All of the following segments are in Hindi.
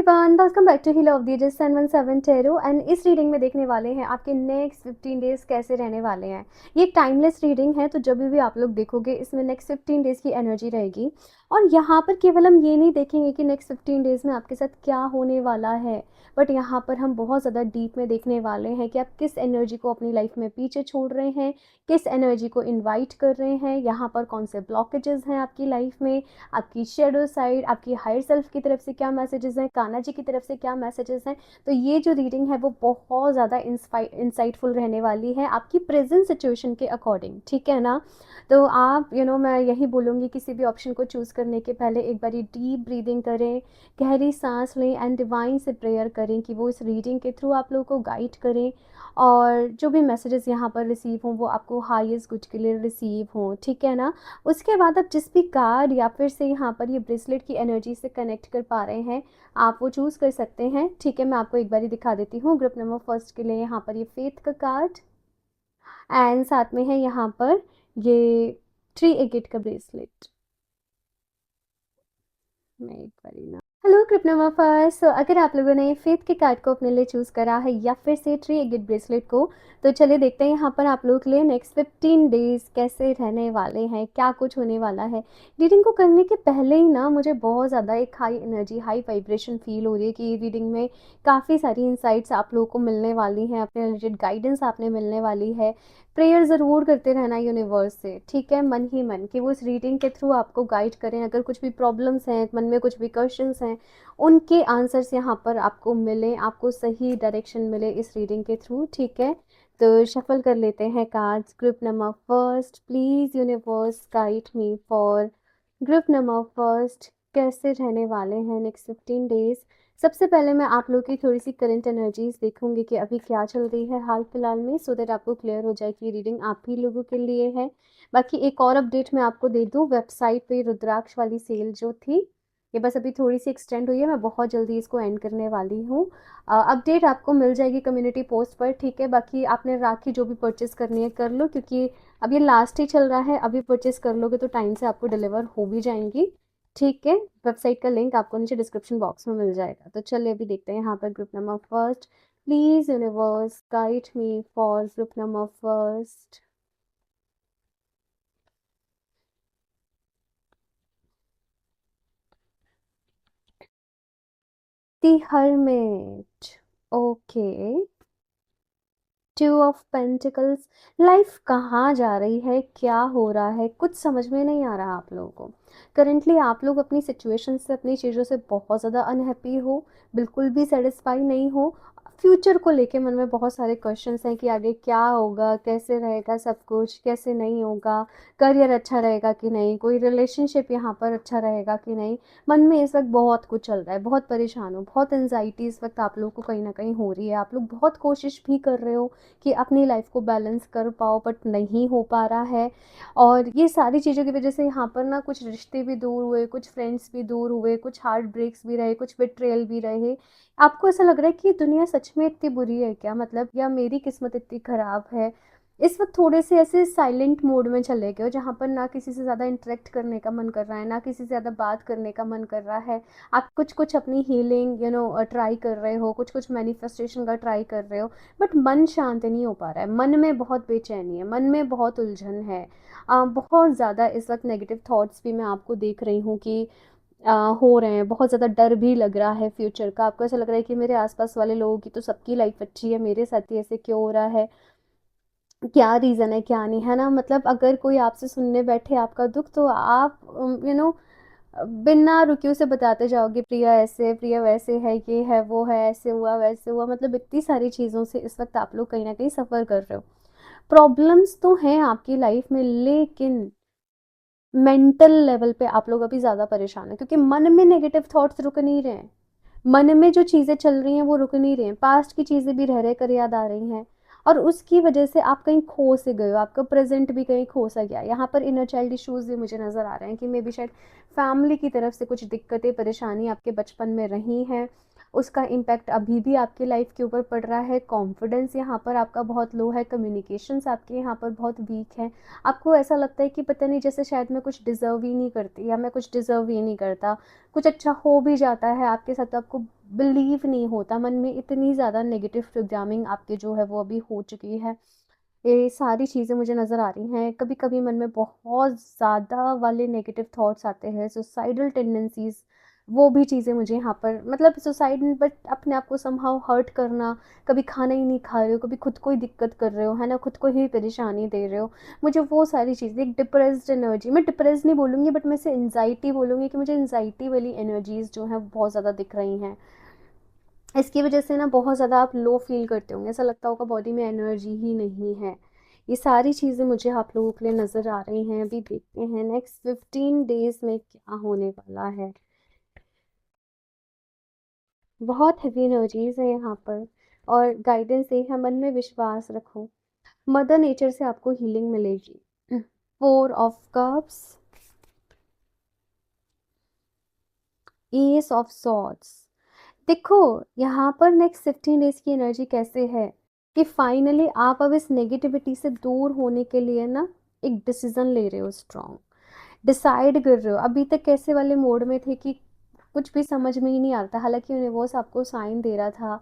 Everyone, welcome back to heal of the just 717 tarot. And इस रीडिंग में देखने वाले हैं आपके नेक्स्ट 15 डेज कैसे रहने वाले हैं। ये एक टाइमलेस रीडिंग है, तो जब भी आप लोग देखोगे इसमें नेक्स्ट 15 डेज की एनर्जी रहेगी। और यहाँ पर केवल हम ये नहीं देखेंगे कि नेक्स्ट 15 डेज में आपके साथ क्या होने वाला है, बट यहाँ पर हम बहुत ज़्यादा डीप में देखने वाले हैं कि आप किस एनर्जी को अपनी लाइफ में पीछे छोड़ रहे हैं, किस एनर्जी को इन्वाइट कर रहे हैं, यहाँ पर कौन से ब्लॉकेजेस हैं आपकी लाइफ में, आपकी शेडो साइड, आपकी हायर सेल्फ की तरफ से क्या मैसेजेस हैं, कान्हा जी की तरफ से क्या मैसेजेस हैं। तो ये जो रीडिंग है वो बहुत ज़्यादा इंसाइटफुल रहने वाली है आपकी प्रेजेंट सिचुएशन के अकॉर्डिंग, ठीक है ना। तो आप मैं यही बोलूँगी, किसी भी ऑप्शन को चूज़ करने के पहले एक बारी डीप ब्रीदिंग करें, गहरी सांस लें एंड डिवाइन से प्रेयर करें कि वो इस रीडिंग के थ्रू आप लोगों को गाइड करें, और जो भी मैसेजेस यहाँ पर रिसीव हों वो आपको हाईएस्ट गुड के लिए रिसीव हों, ठीक है ना। उसके बाद आप जिस भी कार्ड या फिर से यहाँ पर ये ब्रेसलेट की एनर्जी से कनेक्ट कर पा रहे हैं, आप वो चूज़ कर सकते हैं, ठीक है। मैं आपको एक बारी दिखा देती हूँ। ग्रुप नंबर फर्स्ट के लिए यहाँ पर ये फेथ का कार्ड, एंड साथ में है यहाँ पर ये 3 एगेट का ब्रेसलेट। मैं एक बारी ना, हेलो कृपनामा फर्स्ट। सो अगर आप लोगों ने फेथ के कार्ड को अपने लिए चूज़ करा है या फिर से 3 एगेट ब्रेसलेट को, तो चलिए देखते हैं यहाँ पर आप लोगों के लिए नेक्स्ट 15 डेज कैसे रहने वाले हैं, क्या कुछ होने वाला है। रीडिंग को करने के पहले ही ना मुझे बहुत ज़्यादा एक high energy, high vibration feel हो रही है कि रीडिंग में काफ़ी सारी इंसाइट्स आप लोगों को मिलने वाली हैं, अपने रिलेटेड गाइडेंस आपने मिलने वाली है। प्रेयर ज़रूर करते रहना यूनिवर्स से, ठीक है, मन ही मन, कि वो इस रीडिंग के थ्रू आपको गाइड करें। अगर कुछ भी प्रॉब्लम्स हैं, मन में कुछ भी क्वेश्चंस हैं, उनके आंसर्स यहाँ पर आपको मिलें, आपको सही डायरेक्शन मिले इस रीडिंग के थ्रू, ठीक है। तो शफल कर लेते हैं cards. Group number first, please universe guide me for group number first, कैसे रहने वाले हैं नेक्स्ट 15 डेज। सबसे पहले मैं आप लोग की थोड़ी सी करंट एनर्जीज देखूंगी कि अभी क्या चल रही है हाल फिलहाल में, सो दैट आपको क्लियर हो जाए कि रीडिंग आप ही लोगों के लिए है। बाकी एक और अपडेट मैं आपको दे दूं, वेबसाइट पे रुद्राक्ष वाली सेल जो थी, ये बस अभी थोड़ी सी एक्सटेंड हुई है, मैं बहुत जल्दी इसको एंड करने वाली हूँ। अपडेट आपको मिल जाएगी कम्युनिटी पोस्ट पर, ठीक है। बाकी आपने राखी जो भी परचेस करनी है कर लो, क्योंकि अब ये लास्ट ही चल रहा है, अभी परचेस कर लोगे तो टाइम से आपको डिलीवर हो भी जाएंगी, ठीक है। वेबसाइट का लिंक आपको नीचे डिस्क्रिप्शन बॉक्स में मिल जाएगा। तो चलिए अभी देखते हैं यहाँ पर group number first, please universe guide me for group number first. The hermit, okay. 2 of pentacles, life कहाँ जा रही है, क्या हो रहा है, कुछ समझ में नहीं आ रहा आप लोगों को। करेंटली आप लोग अपनी सिचुएशन से, अपनी चीज़ों से बहुत ज़्यादा अनहैप्पी हो, बिल्कुल भी सेटिस्फाई नहीं हो। फ्यूचर को लेके मन में बहुत सारे क्वेश्चंस हैं कि आगे क्या होगा, कैसे रहेगा सब कुछ, कैसे नहीं होगा, करियर अच्छा रहेगा कि नहीं, कोई रिलेशनशिप यहाँ पर अच्छा रहेगा कि नहीं। मन में इस वक्त बहुत कुछ चल रहा है, बहुत परेशान हो, बहुत एनजाइटी इस वक्त आप लोगों को कहीं ना कहीं हो रही है। आप लोग बहुत कोशिश भी कर रहे हो कि अपनी लाइफ को बैलेंस कर पाओ, बट नहीं हो पा रहा है। और ये सारी चीज़ों की वजह से यहाँ पर ना कुछ रिश्ते भी दूर हुए, कुछ फ्रेंड्स भी दूर हुए, कुछ हार्ट ब्रेक्स भी रहे, कुछ बिट्रेयल भी रहे। आपको ऐसा लग रहा है कि ये दुनिया सच में इतनी बुरी है क्या, मतलब, या मेरी किस्मत इतनी ख़राब है। इस वक्त थोड़े से ऐसे साइलेंट मोड में चले गए हो, जहाँ पर ना किसी से ज़्यादा इंटरेक्ट करने का मन कर रहा है, ना किसी से ज़्यादा बात करने का मन कर रहा है। आप कुछ कुछ अपनी हीलिंग ट्राई कर रहे हो, कुछ कुछ मैनिफेस्टेशन का ट्राई कर रहे हो, बट मन शांत नहीं हो पा रहा है। मन में बहुत बेचैनी है, मन में बहुत उलझन है। बहुत ज़्यादा इस वक्त नेगेटिव थॉट्स भी मैं आपको देख रही हूँ कि हो रहे हैं। बहुत ज़्यादा डर भी लग रहा है फ्यूचर का। आपको ऐसा लग रहा है कि मेरे आसपास वाले लोगों की तो सबकी लाइफ अच्छी है, मेरे साथ ही ऐसे क्यों हो रहा है, क्या रीज़न है, क्या नहीं, है ना। मतलब अगर कोई आपसे सुनने बैठे आपका दुख, तो आप बिना रुके उसे बताते जाओगे, प्रिया ऐसे, प्रिया वैसे है, ये है, वो है, ऐसे हुआ वैसे हुआ। मतलब इतनी सारी चीज़ों से इस वक्त आप लोग कहीं ना कहीं सफ़र कर रहे हो। प्रॉब्लम्स तो हैं आपकी लाइफ में, लेकिन मेंटल लेवल पे आप लोग अभी ज़्यादा परेशान हैं, क्योंकि मन में नेगेटिव थॉट्स रुक नहीं रहे हैं। मन में जो चीज़ें चल रही हैं वो रुक नहीं रही हैं, पास्ट की चीज़ें भी रह रह कर याद आ रही हैं। और उसकी वजह से आप कहीं खो से गए हो, आपका प्रेजेंट भी कहीं खो सा गया। यहाँ पर इनर चाइल्ड इश्यूज़ भी मुझे नज़र आ रहे हैं कि मे बी शायद फैमिली की तरफ से कुछ दिक्कतें, परेशानी आपके बचपन में रही हैं। उसका इम्पैक्ट अभी भी आपकी लाइफ के ऊपर पड़ रहा है। कॉन्फिडेंस यहाँ पर आपका बहुत लो है, कम्युनिकेशंस आपके यहाँ पर बहुत वीक हैं। आपको ऐसा लगता है कि पता नहीं, जैसे शायद मैं कुछ डिज़र्व ही नहीं करती या मैं कुछ डिज़र्व ही नहीं करता। कुछ अच्छा हो भी जाता है आपके साथ तो आपको बिलीव नहीं होता, मन में इतनी ज़्यादा नेगेटिव प्रोग्रामिंग आपके जो है वो अभी हो चुकी है। ये सारी चीज़ें मुझे नज़र आ रही हैं। कभी-कभी मन में बहुत ज़्यादा वाले नेगेटिव थॉट्स आते हैं, सुसाइडल टेंडेंसीज़, वो भी चीज़ें मुझे यहाँ पर, मतलब सुसाइड बट अपने आप को समहाउ हर्ट करना, कभी खाना ही नहीं खा रहे हो, कभी खुद को ही दिक्कत कर रहे हो, है ना? खुद को ही परेशानी दे रहे हो। मुझे वो सारी चीज़ें, एक डिप्रेस्ड एनर्जी, मैं डिप्रेस्ड नहीं बोलूँगी बट मैं इसे एंग्ज़ायटी बोलूँगी कि मुझे एंग्ज़ायटी वाली एनर्जीज़ जो हैं बहुत ज़्यादा दिख रही हैं। इसकी वजह से ना बहुत ज़्यादा आप लो फील करते होंगे, ऐसा लगता होगा बॉडी में एनर्जी ही नहीं है। ये सारी चीज़ें मुझे आप लोगों के लिए नज़र आ रही हैं। अभी देखते हैं नेक्स्ट 15 डेज़ में क्या होने वाला है। बहुत हेवी एनर्जीज़ है यहाँ पर और गाइडेंस ये है, मन में विश्वास रखो। मदर नेचर से आपको हीलिंग मिलेगी। 4 of cups, S of swords. देखो, यहाँ पर नेक्स्ट 15 डेज की एनर्जी कैसे है कि फाइनली आप अब इस नेगेटिविटी से दूर होने के लिए ना एक डिसीजन ले रहे हो, स्ट्रॉन्ग डिसाइड कर रहे हो। अभी तक कैसे वाले मोड में थे कि कुछ भी समझ में ही नहीं आता, हालांकि यूनिवर्स आपको साइन दे रहा था,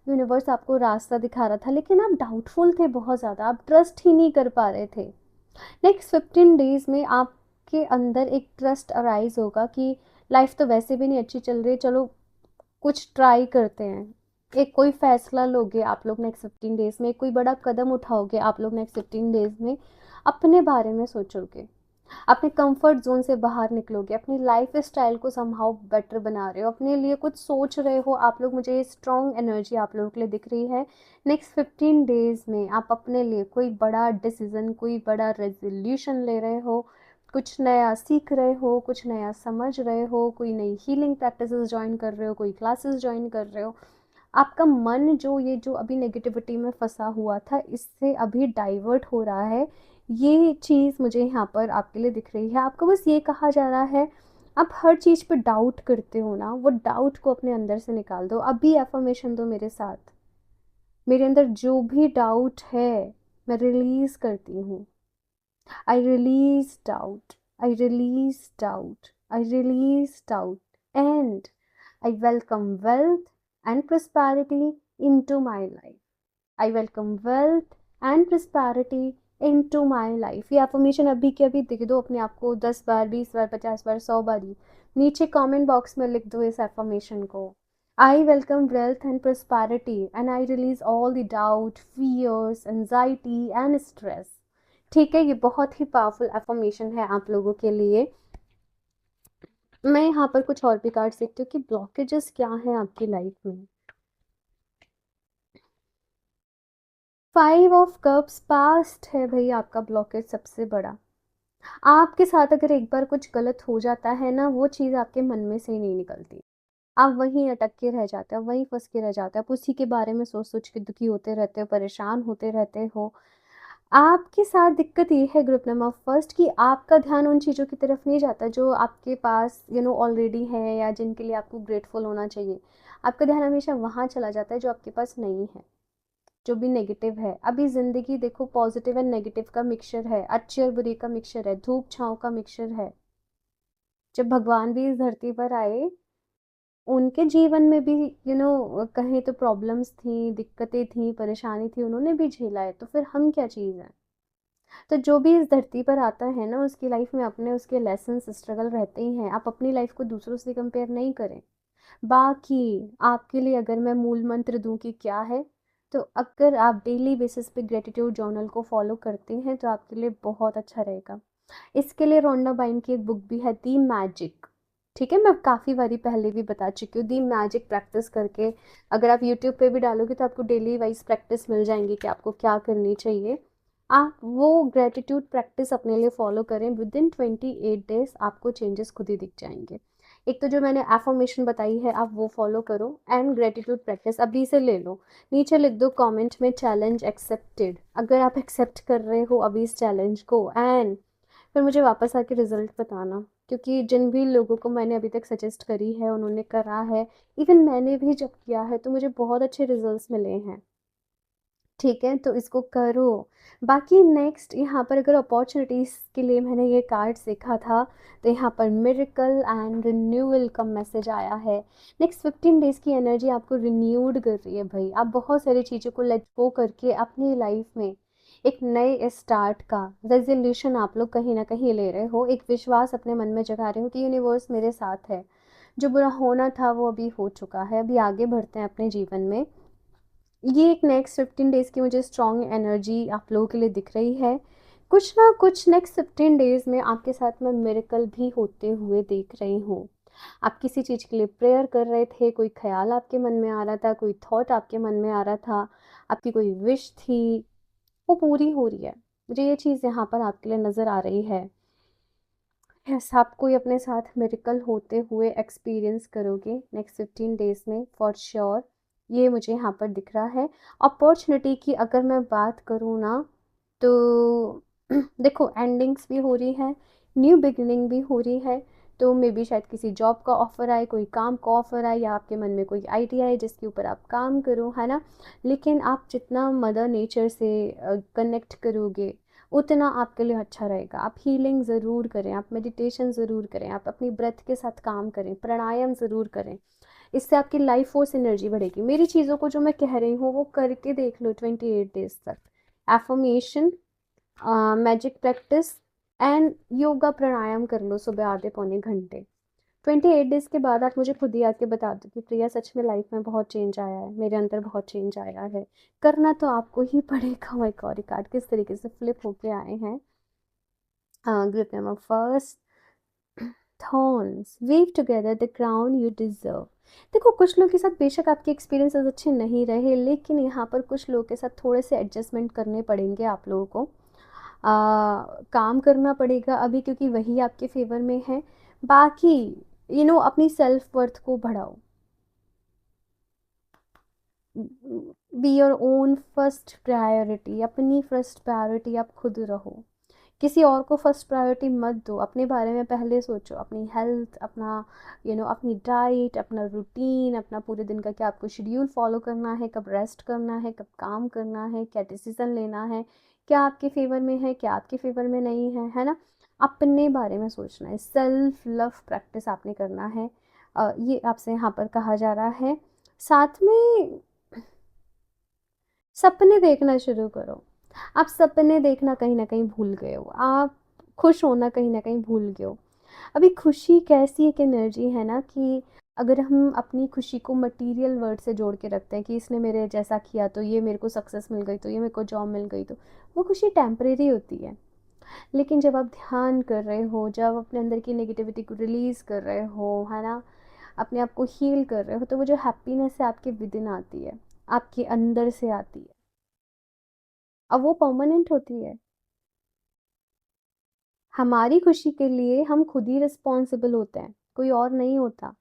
यूनिवर्स आपको रास्ता दिखा रहा था, लेकिन आप डाउटफुल थे बहुत ज़्यादा, आप ट्रस्ट ही नहीं कर पा रहे थे। नेक्स्ट 15 डेज में आपके अंदर एक ट्रस्ट अराइज होगा कि लाइफ तो वैसे भी नहीं अच्छी चल रही, चलो कुछ ट्राई करते हैं। एक कोई फैसला लोगे आप लोग नेक्स्ट 15 डेज में, कोई बड़ा कदम उठाओगे आप लोग नेक्स्ट 15 डेज में, अपने बारे में सोचोगे, अपने कंफर्ट जोन से बाहर निकलोगे, अपनी लाइफ स्टाइल को समहाउ बेटर बना रहे हो, अपने लिए कुछ सोच रहे हो आप लोग। मुझे ये स्ट्रॉन्ग एनर्जी आप लोगों के लिए दिख रही है। नेक्स्ट 15 डेज में आप अपने लिए कोई बड़ा डिसीजन, कोई बड़ा रेजोल्यूशन ले रहे हो, कुछ नया सीख रहे हो, कुछ नया समझ रहे हो, कोई नई हीलिंग प्रैक्टिसेस ज्वाइन कर रहे हो, कोई क्लासेस ज्वाइन कर रहे हो। आपका मन जो ये जो अभी नेगेटिविटी में फंसा हुआ था, इससे अभी डाइवर्ट हो रहा है। ये चीज़ मुझे यहाँ पर आपके लिए दिख रही है। आपको बस ये कहा जा रहा है, आप हर चीज़ पे डाउट करते हो ना, वो डाउट को अपने अंदर से निकाल दो। अभी एफर्मेशन दो मेरे साथ, मेरे अंदर जो भी डाउट है मैं रिलीज़ करती हूँ। I release doubt, I release doubt, I release doubt, and I welcome wealth and prosperity into my life. I welcome wealth and prosperity into my life. ये affirmation अभी के अभी लिख दो अपने आप को 10 बार, 20 बार, 50 बार, 100 बारी। नीचे कमेंट बॉक्स में लिख दो इस affirmation को। I welcome wealth and prosperity and I release all the doubt, fears, anxiety and stress. ठीक है, ये बहुत ही पावरफुल affirmation है आप लोगों के लिए। मैं यहाँ पर कुछ और भी कार्ड देखती हूँ कि ब्लॉकेजेस क्या हैं आपकी लाइफ में। 5 ऑफ कप्स, पास्ट है भाई आपका ब्लॉकेज सबसे बड़ा। आपके साथ अगर एक बार कुछ गलत हो जाता है ना, वो चीज़ आपके मन में से ही नहीं निकलती। आप वहीं अटक के रह जाते हो, वहीं फंस के रह जाते हो, आप उसी के बारे में सोच सोच के दुखी होते रहते हो, परेशान होते रहते हो। आपके साथ दिक्कत ये है ग्रुप नंबर फर्स्ट कि आपका ध्यान उन चीज़ों की तरफ नहीं जाता जो आपके पास ऑलरेडी है या जिनके लिए आपको ग्रेटफुल होना चाहिए। आपका ध्यान हमेशा वहाँ चला जाता है जो आपके पास नहीं है, जो भी नेगेटिव है। अभी ज़िंदगी देखो पॉजिटिव एंड नेगेटिव का मिक्सचर है, अच्छे और बुरे का मिक्सचर है, धूप छाँव का मिक्सचर है। जब भगवान भी इस धरती पर आए, उनके जीवन में भी कहें तो प्रॉब्लम्स थी, दिक्कतें थी, परेशानी थी, उन्होंने भी झेला है, तो फिर हम क्या चीज़ हैं। तो जो भी इस धरती पर आता है ना, उसकी लाइफ में अपने उसके लेसन्स स्ट्रगल रहते ही हैं। आप अपनी लाइफ को दूसरों से कंपेयर नहीं करें। बाकी आपके लिए अगर मैं मूल मंत्र दूं कि क्या है, तो अगर आप डेली बेसिस पे ग्रेटिट्यूड जर्नल को फॉलो करते हैं तो आपके लिए बहुत अच्छा रहेगा। इसके लिए रोंडा बाइन की एक बुक भी है, दी मैजिक। ठीक है, मैं काफ़ी बारी पहले भी बता चुकी हूँ। दी मैजिक प्रैक्टिस करके अगर आप यूट्यूब पे भी डालोगे तो आपको डेली वाइज प्रैक्टिस मिल जाएंगी कि आपको क्या करनी चाहिए। आप वो ग्रेटिट्यूड प्रैक्टिस अपने लिए फॉलो करें, विद इन 28 डेज आपको चेंजेस खुद ही दिख जाएंगे। एक तो जो मैंने एफर्मेशन बताई है आप वो फॉलो करो, एंड ग्रेटिट्यूड प्रैक्टिस अभी से ले लो। नीचे लिख दो कमेंट में चैलेंज एक्सेप्टेड, अगर आप एक्सेप्ट कर रहे हो अभी इस चैलेंज को, एंड फिर मुझे वापस आके रिजल्ट बताना। क्योंकि जिन भी लोगों को मैंने अभी तक सजेस्ट करी है उन्होंने करा है, इवन मैंने भी जब किया है तो मुझे बहुत अच्छे रिजल्ट्स मिले हैं। ठीक है, तो इसको करो। बाकी नेक्स्ट यहाँ पर अगर अपॉर्चुनिटीज़ के लिए मैंने ये कार्ड देखा था, तो यहाँ पर मिरेकल एंड रिन्यूअल का मैसेज आया है। नेक्स्ट 15 डेज़ की एनर्जी आपको रिन्यूड कर रही है भाई। आप बहुत सारी चीज़ों को लेट गो करके अपनी लाइफ में एक नए स्टार्ट का रेजोल्यूशन आप लोग कहीं ना कहीं ले रहे हो। एक विश्वास अपने मन में जगा रहे हो कि यूनिवर्स मेरे साथ है। जो बुरा होना था वो अभी हो चुका है, अभी आगे बढ़ते हैं अपने जीवन में। ये एक नेक्स्ट 15 डेज़ की मुझे स्ट्रॉन्ग एनर्जी आप लोगों के लिए दिख रही है। कुछ ना कुछ नेक्स्ट 15 डेज़ में आपके साथ में मिरेकल भी होते हुए देख रही हूँ। आप किसी चीज़ के लिए प्रेयर कर रहे थे, कोई ख्याल आपके मन में आ रहा था, कोई थॉट आपके मन में आ रहा था, आपकी कोई विश थी, वो पूरी हो रही है। मुझे ये चीज़ यहाँ पर आपके लिए नज़र आ रही है। यस, आप कोई अपने साथ मिरेकल होते हुए एक्सपीरियंस करोगे नेक्स्ट 15 डेज़ में फॉर श्योर। ये मुझे यहाँ पर दिख रहा है। अपॉर्चुनिटी की अगर मैं बात करूँ ना, तो देखो एंडिंग्स भी हो रही है, न्यू बिगिनिंग भी हो रही है। तो मे बी शायद किसी जॉब का ऑफ़र आए, कोई काम का ऑफ़र आए, या आपके मन में कोई आइडिया है जिसके ऊपर आप काम करो, है ना। लेकिन आप जितना मदर नेचर से कनेक्ट करोगे उतना आपके लिए अच्छा रहेगा। आप हीलिंग ज़रूर करें, आप मेडिटेशन ज़रूर करें, आप अपनी ब्रेथ के साथ काम करें, प्राणायाम ज़रूर करें। इससे आपकी लाइफ फोर्स एनर्जी बढ़ेगी। मेरी चीज़ों को जो मैं कह रही हूँ वो करके देख लो 28 डेज तक। Affirmation, magic practice and yoga pranayama कर लो सुबह आधे पौने घंटे। 28 डेज के बाद आप मुझे खुद ही आके बता दो कि प्रिया सच में लाइफ में बहुत चेंज आया है, मेरे अंदर बहुत चेंज आया है। करना तो आपको ही पड़ेगा। माय गॉड, कार्ड किस तरीके से फ्लिप होके आए हैं। Group number first, thorns weave together the crown you deserve. देखो कुछ लोगों के साथ बेशक आपके एक्सपीरियंसेस अच्छे नहीं रहे, लेकिन यहाँ पर कुछ लोगों के साथ थोड़े से एडजस्टमेंट करने पड़ेंगे आप लोगों को। काम करना पड़ेगा अभी, क्योंकि वही आपके फेवर में है। बाकी अपनी सेल्फ वर्थ को बढ़ाओ। Be your own first priority. अपनी फर्स्ट प्रायोरिटी आप खुद रहो। किसी और को फर्स्ट प्रायोरिटी मत दो। अपने बारे में पहले सोचो, अपनी हेल्थ, अपना अपनी डाइट, अपना रूटीन, अपना पूरे दिन का क्या आपको शेड्यूल फॉलो करना है, कब रेस्ट करना है, कब काम करना है, क्या डिसीजन लेना है, क्या आपके फेवर में है, क्या आपके फेवर में नहीं है ना। अपने बारे में सोचना है। सेल्फ लव प्रैक्टिस आपने करना है। ये आपसे यहाँ पर कहा जा रहा है। साथ में सपने देखना शुरू करो। आप सपने देखना कहीं न कहीं भूल गए हो। आप खुश होना कहीं न कहीं भूल गए हो। अभी खुशी कैसी एक एनर्जी है ना, कि अगर हम अपनी खुशी को मटेरियल वर्ड से जोड़ के रखते हैं कि इसने मेरे जैसा किया तो ये मेरे को सक्सेस मिल गई, तो ये मेरे को जॉब मिल गई, तो वो खुशी टेम्परेरी होती है। लेकिन जब आप ध्यान कर रहे हो, जब अपने अंदर की नेगेटिविटी को रिलीज़ कर रहे हो, है ना, अपने आप को हील कर रहे हो, तो वो जो हैप्पीनेस है आपके विदिन आती है, आपके अंदर से आती है। अब वो परमानेंट होती है। हमारी खुशी के लिए हम खुद ही रिस्पॉन्सिबल होते हैं, कोई और नहीं होता।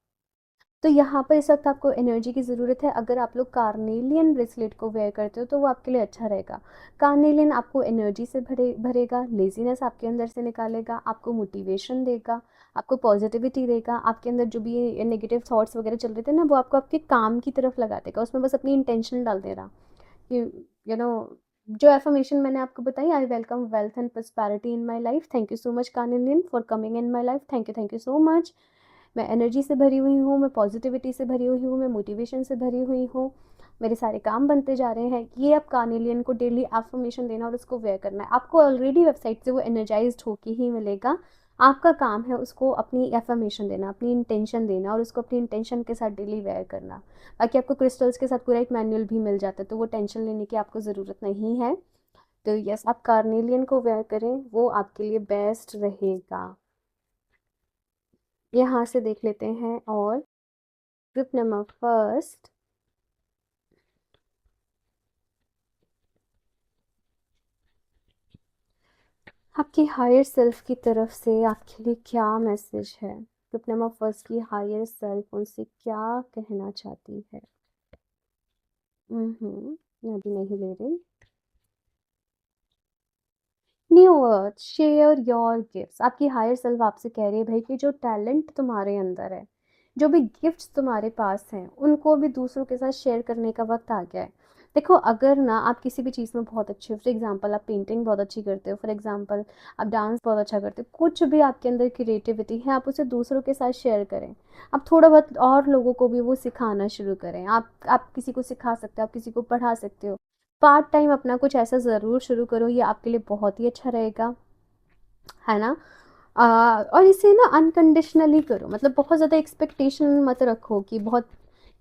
तो यहाँ पर इस वक्त आपको एनर्जी की ज़रूरत है। अगर आप लोग कार्नेलियन ब्रेसलेट को वेयर करते हो तो वो आपके लिए अच्छा रहेगा। कार्नेलियन आपको एनर्जी से भरेगा, लेजीनेस आपके अंदर से निकालेगा, आपको मोटिवेशन देगा, आपको पॉजिटिविटी देगा। आपके अंदर जो भी नेगेटिव थॉट्स वगैरह चल रहे थे ना, वो आपको आपके काम की तरफ लगा देगा। उसमें बस अपनी इंटेंशन डाल देना कि यू नो जो एफर्मेशन मैंने आपको बताई, I welcome wealth and prosperity in my life, thank you so much carnelian for coming in my life, thank you so much. मैं एनर्जी से भरी हुई हूँ, मैं पॉजिटिविटी से भरी हुई हूँ, मैं मोटिवेशन से भरी हुई हूँ, मेरे सारे काम बनते जा रहे हैं। ये आप कार्नेलियन को डेली एफर्मेशन देना और उसको वेयर करना है। आपको ऑलरेडी वेबसाइट से वो एनर्जाइज्ड होके ही मिलेगा। आपका काम है उसको अपनी एफर्मेशन देना, अपनी इंटेंशन देना, और उसको अपनी इंटेंशन के साथ डेली वेयर करना। बाकी आपको क्रिस्टल्स के साथ पूरा एक मैनुअल भी मिल जाता है, तो वो टेंशन लेने की आपको ज़रूरत नहीं है। तो यस, आप कार्नेलियन को वेयर करें, वो आपके लिए बेस्ट रहेगा। यहाँ से देख लेते हैं। और ग्रुप नंबर फर्स्ट, आपकी हायर सेल्फ की तरफ से आपके लिए क्या मैसेज है। ग्रुप नंबर फर्स्ट की हायर सेल्फ उनसे क्या कहना चाहती है। मैं अभी नहीं ले रही। Universe share your gifts. आपकी हायर सेल्फ आपसे कह रही है भाई कि जो टैलेंट तुम्हारे अंदर है, जो भी गिफ्ट्स तुम्हारे पास हैं, उनको भी दूसरों के साथ शेयर करने का वक्त आ गया है। देखो, अगर ना आप किसी भी चीज़ में बहुत अच्छे हो, फॉर एग्जांपल आप पेंटिंग बहुत अच्छी करते हो, फॉर एग्जांपल आप डांस बहुत अच्छा करते हो, कुछ भी आपके अंदर क्रिएटिविटी है, आप उसे दूसरों के साथ शेयर करें। आप थोड़ा बहुत और लोगों को भी वो सिखाना शुरू करें। आप किसी को सिखा सकते हो, आप किसी को पढ़ा सकते हो। पार्ट टाइम अपना कुछ ऐसा ज़रूर शुरू करो, ये आपके लिए बहुत ही अच्छा रहेगा, है ना? और इसे ना अनकंडीशनली करो, मतलब बहुत ज़्यादा एक्सपेक्टेशन मत रखो कि बहुत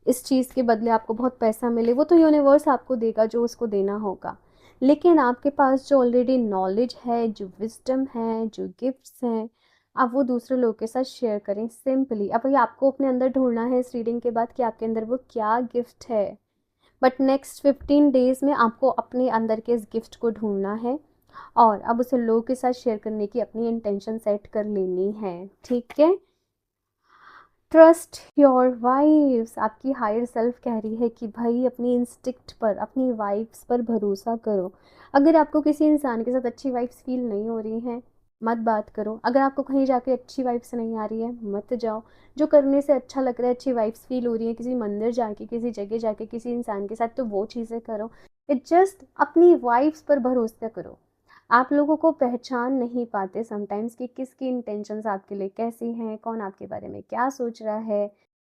इस चीज़ के बदले आपको बहुत पैसा मिले। वो तो यूनिवर्स आपको देगा जो उसको देना होगा। लेकिन आपके पास जो ऑलरेडी नॉलेज है, जो विज़डम है, जो गिफ्ट्स हैं, आप वो दूसरे लोगों के साथ शेयर करें सिंपली। अब ये आपको अपने अंदर ढूँढना है इस रीडिंग के बाद कि आपके अंदर वो क्या गिफ्ट है। बट नेक्स्ट 15 डेज़ में आपको अपने अंदर के इस गिफ्ट को ढूँढना है और अब उसे लोगों के साथ शेयर करने की अपनी इंटेंशन सेट कर लेनी है, ठीक है? Trust your vibes. आपकी हायर सेल्फ कह रही है कि भाई अपनी इंस्टिक्ट पर, अपनी वाइब्स पर भरोसा करो। अगर आपको किसी इंसान के साथ अच्छी वाइब्स फील नहीं हो रही हैं, मत बात करो। अगर आपको कहीं जाके अच्छी वाइब्स नहीं आ रही है, मत जाओ। जो करने से अच्छा लग रहा है, अच्छी वाइब्स फील हो रही है, किसी मंदिर जाके, किसी जगह जाके, किसी इंसान के साथ, तो वो चीज़ें करो। इट जस्ट अपनी वाइब्स पर भरोसा करो। आप लोगों को पहचान नहीं पाते समटाइम्स कि किसकी इंटेंशंस आपके लिए कैसी हैं, कौन आपके बारे में क्या सोच रहा है।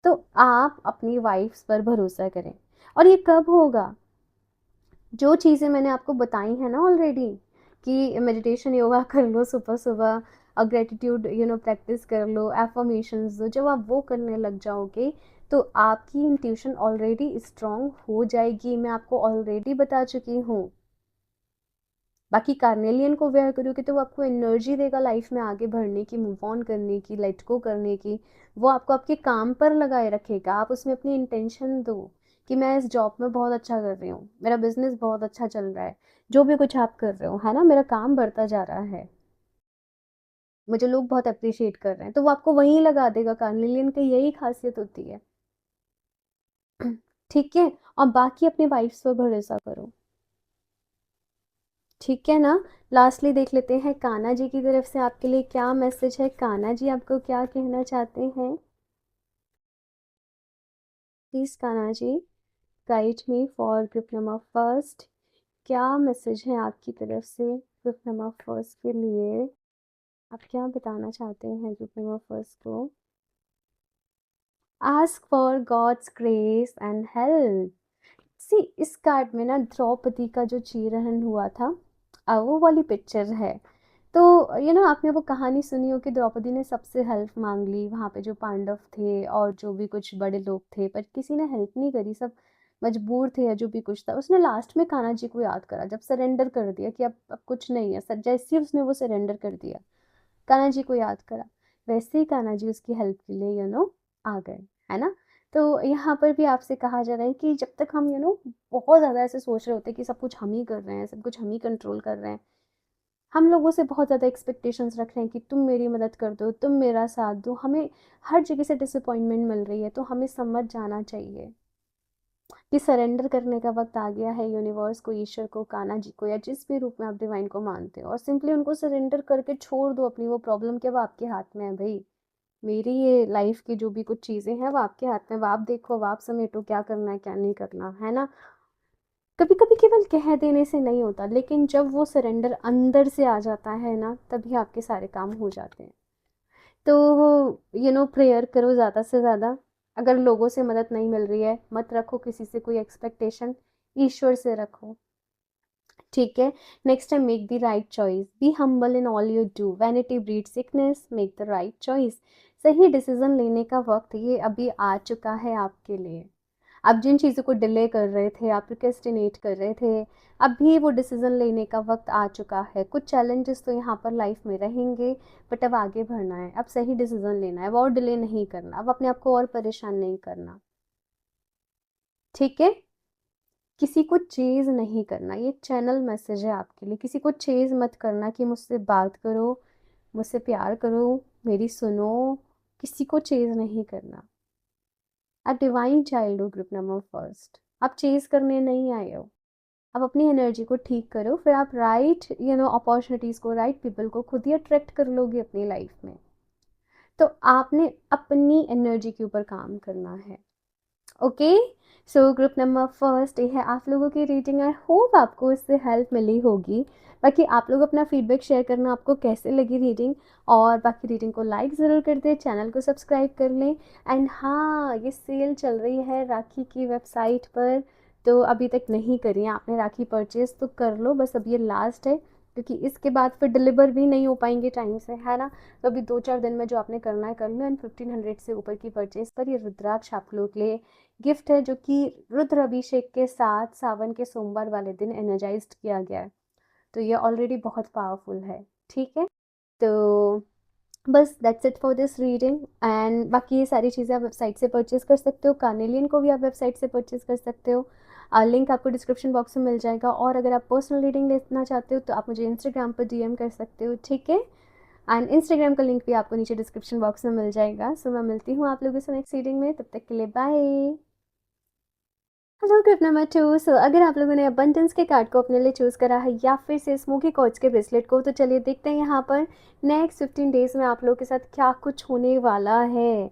तो आप अपनी वाइफ्स पर भरोसा करें। और ये कब होगा? जो चीज़ें मैंने आपको बताई हैं ना ऑलरेडी, कि मेडिटेशन योगा कर लो सुबह सुबह, और ग्रेटिट्यूड प्रैक्टिस कर लो, एफर्मेशंस दो, जब आप वो करने लग जाओगे तो आपकी इंट्यूशन ऑलरेडी स्ट्रांग हो जाएगी। मैं आपको ऑलरेडी बता चुकी हूँ। बाकी कार्नेलियन को वेयर करोगे तो वो आपको एनर्जी देगा लाइफ में आगे बढ़ने की, मूव ऑन करने की, लेट गो करने की। वो आपको आपके काम पर लगाए रखेगा। आप उसमें अपनी इंटेंशन दो कि मैं इस जॉब में बहुत अच्छा कर रही हूँ, मेरा बिजनेस बहुत अच्छा चल रहा है, जो भी कुछ आप कर रहे हो, है ना, मेरा काम बढ़ता जा रहा है, मुझे लोग बहुत अप्रिशिएट कर रहे हैं, तो वो आपको वहीं लगा देगा। कार्नेलियन की यही खासियत होती है। ठीक है? और बाकी अपने वाइफ्स पर भरोसा करो, ठीक है ना? लास्टली देख लेते हैं कान्हा जी की तरफ से आपके लिए क्या मैसेज है। कान्हा जी आपको क्या कहना चाहते हैं? Please Kanha ji, guide me for group number first. क्या मैसेज है आपकी तरफ से ग्रुप नंबर फर्स्ट के लिए? आप क्या बताना चाहते हैं ग्रुप नंबर फर्स्ट को? Ask for God's grace and help. See, इस कार्ड में ना द्रौपदी का जो चीरहरण हुआ था, वो वाली पिक्चर है। तो आपने वो कहानी सुनी हो कि द्रौपदी ने सबसे हेल्प मांग ली, वहाँ पे जो पांडव थे और जो भी कुछ बड़े लोग थे, पर किसी ने हेल्प नहीं करी, सब मजबूर थे या जो भी कुछ था। उसने लास्ट में कान्हा जी को याद करा, जब सरेंडर कर दिया कि अब कुछ नहीं है सर, जैसे ही उसने वो सरेंडर कर दिया, कान्हा जी को याद करा, वैसे ही कान्हा जी उसकी हेल्प के लिए आ गए, है ना? तो यहाँ पर भी आपसे कहा जा रहा है कि जब तक हम बहुत ज़्यादा ऐसे सोच रहे होते हैं कि सब कुछ हम ही कर रहे हैं, सब कुछ हम ही कंट्रोल कर रहे हैं, हम लोगों से बहुत ज़्यादा एक्सपेक्टेशंस रख रहे हैं कि तुम मेरी मदद कर दो, तुम मेरा साथ दो, हमें हर जगह से डिसअपॉइंटमेंट मिल रही है, तो हमें समझ जाना चाहिए कि सरेंडर करने का वक्त आ गया है यूनिवर्स को, ईश्वर को, कान्हा जी को, या जिस भी रूप में आप डिवाइन को मानते हो, और सिंपली उनको सरेंडर करके छोड़ दो अपनी वो प्रॉब्लम के, वो आपके हाथ में है भाई। मेरी ये लाइफ की जो भी कुछ चीज़ें हैं वो आपके हाथ में, वो आप देखो, वो आप समेटो, क्या करना है क्या नहीं करना, है ना? कभी कभी केवल कह देने से नहीं होता, लेकिन जब वो सरेंडर अंदर से आ जाता है ना, तभी आपके सारे काम हो जाते हैं। तो प्रेयर करो ज़्यादा से ज़्यादा। अगर लोगों से मदद नहीं मिल रही है, मत रखो किसी से कोई एक्सपेक्टेशन, ईश्वर से रखो, ठीक है? Next time make the right choice, be humble in all you do, vanity breed sickness, make the right choice. सही डिसीजन लेने का वक्त ये अभी आ चुका है आपके लिए। आप जिन चीज़ों को डिले कर रहे थे, आप प्रोक्रेस्टिनेट कर रहे थे, अभी वो डिसीज़न लेने का वक्त आ चुका है। कुछ चैलेंजेस तो यहाँ पर लाइफ में रहेंगे, बट अब आगे बढ़ना है, अब सही डिसीज़न लेना है, अब और डिले नहीं करना, अब अपने आप को और परेशान नहीं करना, ठीक है? किसी को चेज़ नहीं करना, ये चैनल मैसेज है आपके लिए। किसी को चेज़ मत करना कि मुझसे बात करो, मुझसे प्यार करो, मेरी सुनो, किसी को चेज़ नहीं करना। आप डिवाइन चाइल्ड हो ग्रुप नंबर फर्स्ट, आप चेज़ करने नहीं आए हो। आप अपनी एनर्जी को ठीक करो, फिर आप राइट अपॉर्चुनिटीज़ को, राइट पीपल को खुद ही अट्रैक्ट कर लोगे अपनी लाइफ में। तो आपने अपनी एनर्जी के ऊपर काम करना है। Okay, so group number first ये है आप लोगों की रीडिंग। आई होप आपको इससे हेल्प मिली होगी। बाकी आप लोग अपना फीडबैक शेयर करना, आपको कैसे लगी रीडिंग। और बाकी रीडिंग को लाइक ज़रूर कर दें, चैनल को सब्सक्राइब कर लें। एंड हाँ, ये सेल चल रही है राखी की वेबसाइट पर, तो अभी तक नहीं करी है आपने राखी परचेज़ तो कर लो, बस अब ये लास्ट है, क्योंकि इसके बाद फिर डिलीवर भी नहीं हो पाएंगे टाइम से, है ना। तो अभी 2-4 दिन में जो आपने करना है कर लो। एंड 1500 से ऊपर की परचेज़ पर ये रुद्राक्ष आप लोग के लिए गिफ्ट है, जो कि रुद्र अभिषेक के साथ सावन के सोमवार वाले दिन एनर्जाइज्ड किया गया है। तो ये ऑलरेडी बहुत पावरफुल है। ठीक है, तो बस that's it for this reading. And बाकी ये सारी चीज़ें आप वेबसाइट से परचेज़ कर सकते हो, कार्नेलियन को भी आप वेबसाइट से परचेज़ कर सकते हो। लिंक आपको डिस्क्रिप्शन बॉक्स में मिल जाएगा। और अगर आप पर्सनल रीडिंग लेना चाहते हो तो आप मुझे इंस्टाग्राम पर डीएम कर सकते हो, ठीक है। एंड इंस्टाग्राम का लिंक भी आपको नीचे डिस्क्रिप्शन बॉक्स में मिल जाएगा। सो मैं मिलती हूँ आप लोगों से नेक्स्ट रीडिंग में, तब तक के लिए बाय। Hello group number 2। सो अगर आप लोगों ने अबंडेंस के कार्ड को अपने लिए चूज़ करा है या फिर से स्मोकी कॉर्ड्स के ब्रेसलेट को, तो चलिए देखते हैं यहाँ पर नेक्स्ट 15 डेज़ में आप लोगों के साथ क्या कुछ होने वाला है।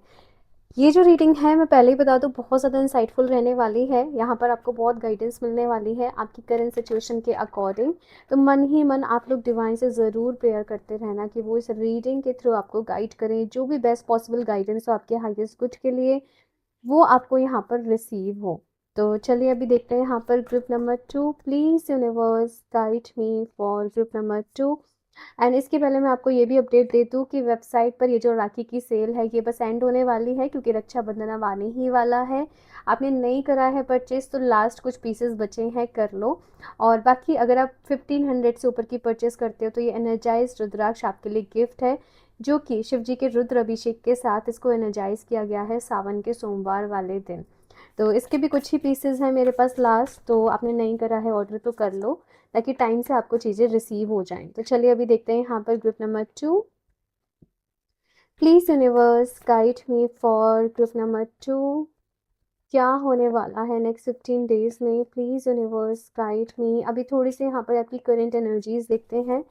ये जो रीडिंग है, मैं पहले ही बता दूँ, बहुत ज़्यादा इंसाइटफुल रहने वाली है। यहाँ पर आपको बहुत गाइडेंस मिलने वाली है आपकी करंट सिचुएशन के अकॉर्डिंग। तो मन ही मन आप लोग डिवाइन से ज़रूर प्रेयर करते रहना कि वो इस रीडिंग के थ्रू आपको गाइड करें, जो भी बेस्ट पॉसिबल गाइडेंस हो आपके हाईएस्ट गुड के लिए, वो आपको यहाँ पर रिसीव हो। तो चलिए अभी देखते हैं यहाँ पर group number 2। Please universe guide me for group number 2। And इसके पहले मैं आपको ये भी अपडेट दे दूँ कि वेबसाइट पर ये जो राखी की सेल है ये बस एंड होने वाली है, क्योंकि रक्षाबंधन अब आने ही वाला है। आपने नहीं करा है परचेज़ तो लास्ट कुछ पीसेस बचे हैं, कर लो। और बाकी अगर आप 1500 से ऊपर की परचेज़ करते हो तो ये एनर्जाइज रुद्राक्ष आपके लिए गिफ्ट है, जो कि शिव जी के रुद्र अभिषेक के साथ इसको एनर्जाइज किया गया है सावन के सोमवार वाले दिन। तो इसके भी कुछ ही पीसेस हैं मेरे पास लास्ट, तो आपने नहीं करा है ऑर्डर तो कर लो, ताकि टाइम से आपको चीज़ें रिसीव हो जाएं। तो चलिए अभी देखते हैं यहाँ पर group number 2। Please universe guide me for group number 2। क्या होने वाला है नेक्स्ट 15 डेज़ में, प्लीज़ यूनिवर्स गाइड मी। अभी थोड़ी सी यहाँ पर आपकी करेंट एनर्जीज देखते हैं,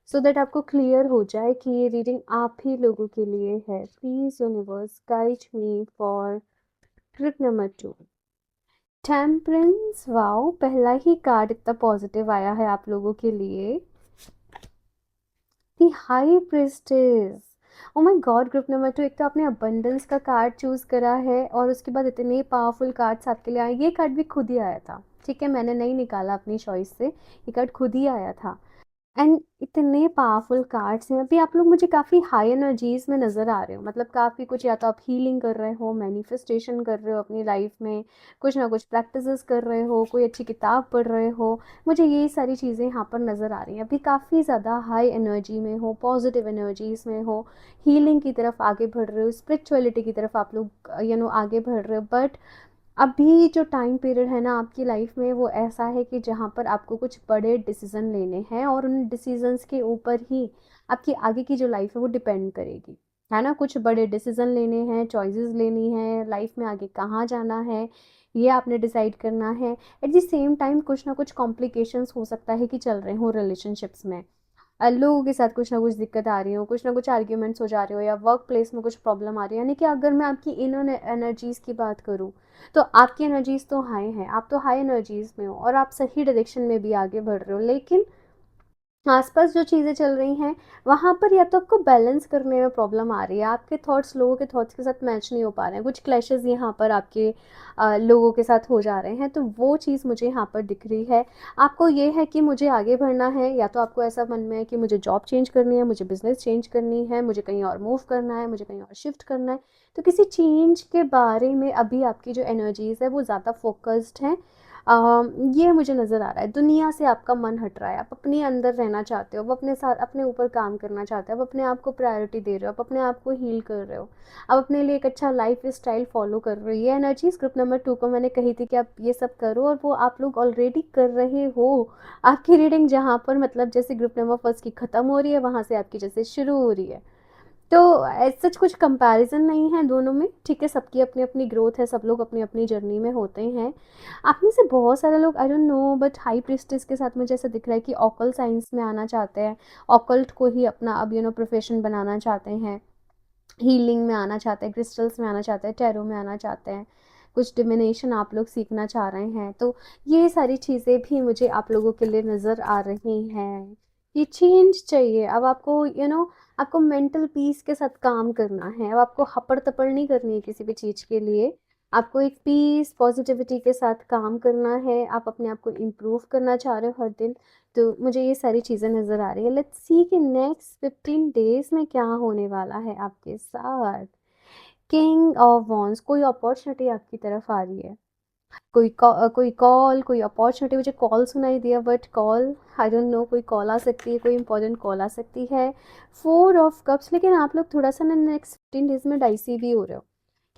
सो दैट आपको क्लियर हो जाए कि ये रीडिंग आप ही लोगों के लिए है। Please universe guide me for group number 2। Temperance, wow, पहला ही कार्ड इतना पॉजिटिव आया है आप लोगों के लिए। The high priestess, oh my God group number 2, एक तो आपने अबंडेंस का कार्ड चूज़ करा है और उसके बाद इतने पावरफुल कार्ड्स आपके लिए आए। ये कार्ड भी खुद ही आया था, ठीक है, मैंने नहीं निकाला अपनी चॉइस से, ये कार्ड खुद ही आया था। एंड इतने पावरफुल कार्ड्स हैं। अभी आप लोग मुझे काफ़ी हाई एनर्जीज में नज़र आ रहे हो, मतलब काफ़ी कुछ, या तो आप हीलिंग कर रहे हो, मैनिफेस्टेशन कर रहे हो अपनी लाइफ में, कुछ ना कुछ प्रैक्टिसेस कर रहे हो, कोई अच्छी किताब पढ़ रहे हो। मुझे ये सारी चीज़ें यहाँ पर नज़र आ रही हैं। अभी काफ़ी ज़्यादा हाई एनर्जी में हो, पॉजिटिव एनर्जीज में हो, हीलिंग की तरफ आगे बढ़ रहे हो, स्पिरिचुअलिटी की तरफ आप लोग आगे बढ़ रहे हो। बट अभी जो टाइम पीरियड है ना आपकी लाइफ में, वो ऐसा है कि जहाँ पर आपको कुछ बड़े डिसीज़न लेने हैं, और उन डिसीजंस के ऊपर ही आपकी आगे की जो लाइफ है वो डिपेंड करेगी, है ना। कुछ बड़े डिसीज़न लेने हैं, चॉइसेस लेनी है लाइफ में, आगे कहाँ जाना है ये आपने डिसाइड करना है। एट द सेम टाइम कुछ ना कुछ कॉम्प्लिकेशंस हो सकता है कि चल रहे हो रिलेशनशिप्स में, लोगों के साथ कुछ ना कुछ दिक्कत आ रही हो, कुछ ना कुछ आर्ग्यूमेंट्स हो जा रहे हो, या वर्क प्लेस में कुछ प्रॉब्लम आ रही है। यानी कि अगर मैं आपकी इनर एनर्जीज़ की बात करूँ, तो आपकी एनर्जीज़ तो हाई हैं, आप तो हाई एनर्जीज़ में हो और आप सही डायरेक्शन में भी आगे बढ़ रहे हो, लेकिन आसपास जो चीज़ें चल रही हैं वहाँ पर या तो आपको बैलेंस करने में प्रॉब्लम आ रही है, आपके थॉट्स लोगों के थॉट्स के साथ मैच नहीं हो पा रहे हैं, कुछ क्लैशेस यहाँ पर आपके लोगों के साथ हो जा रहे हैं। तो वो चीज़ मुझे यहाँ पर दिख रही है। आपको ये है कि मुझे आगे बढ़ना है, या तो आपको ऐसा मन में है कि मुझे जॉब चेंज करनी है, मुझे बिजनेस चेंज करनी है, मुझे कहीं और मूव करना है, मुझे कहीं और शिफ्ट करना है। तो किसी चेंज के बारे में अभी आपकी जो एनर्जीज़ है वो ज़्यादा फोकस्ड हैं। ये मुझे नज़र आ रहा है। दुनिया से आपका मन हट रहा है, आप अपने अंदर रहना चाहते हो, आप अपने साथ अपने ऊपर काम करना चाहते हो, आप अपने आप को प्रायोरिटी दे रहे हो, आप अपने आप को हील कर रहे हो, आप अपने लिए एक अच्छा लाइफ स्टाइल फॉलो कर रहे हो। ये एनर्जीज ग्रुप नंबर 2 को मैंने कही थी कि आप ये सब करो, और वो आप लोग ऑलरेडी कर रहे हो। आपकी रीडिंग जहाँ पर, मतलब जैसे ग्रुप नंबर फर्स्ट की ख़त्म हो रही है, वहाँ से आपकी जैसे शुरू हो रही है। तो सच कुछ कंपैरिजन नहीं है दोनों में, ठीक है, सबकी अपनी अपनी ग्रोथ है, सब लोग अपनी अपनी जर्नी में होते हैं। आप में से बहुत सारे लोग I don't know but high priestess के साथ मुझे ऐसा दिख रहा है कि ऑकल्ट साइंस में आना चाहते हैं, ऑकल्ट को ही अपना अब प्रोफेशन बनाना चाहते हैं, हीलिंग में आना चाहते हैं, क्रिस्टल्स में आना चाहते हैं, टैरो में आना चाहते हैं, कुछ डिमिनेशन आप लोग सीखना चाह रहे हैं। तो ये सारी चीज़ें भी मुझे आप लोगों के लिए नज़र आ रही हैं। ये चेंज चाहिए अब आपको, आपको मेंटल पीस के साथ काम करना है, अब आपको हपड़ तपड़ नहीं करनी है किसी भी चीज़ के लिए। आपको एक पीस पॉजिटिविटी के साथ काम करना है, आप अपने आप को इम्प्रूव करना चाह रहे हो हर दिन। तो मुझे ये सारी चीज़ें नज़र आ रही है। लेट्स सी कि नेक्स्ट 15 डेज में क्या होने वाला है आपके साथ। किंग ऑफ वॉन्स, कोई अपॉर्चुनिटी आपकी तरफ आ रही है, कोई कॉल, कोई अपॉर्चुनिटी। मुझे कॉल सुनाई दिया but call, I don't know, कोई कॉल आ सकती है, कोई इंपॉर्टेंट कॉल आ सकती है। 4 ऑफ कप्स, लेकिन आप लोग थोड़ा सा ना नेक्स्ट 15 डेज में डाइसी भी हो रहे हो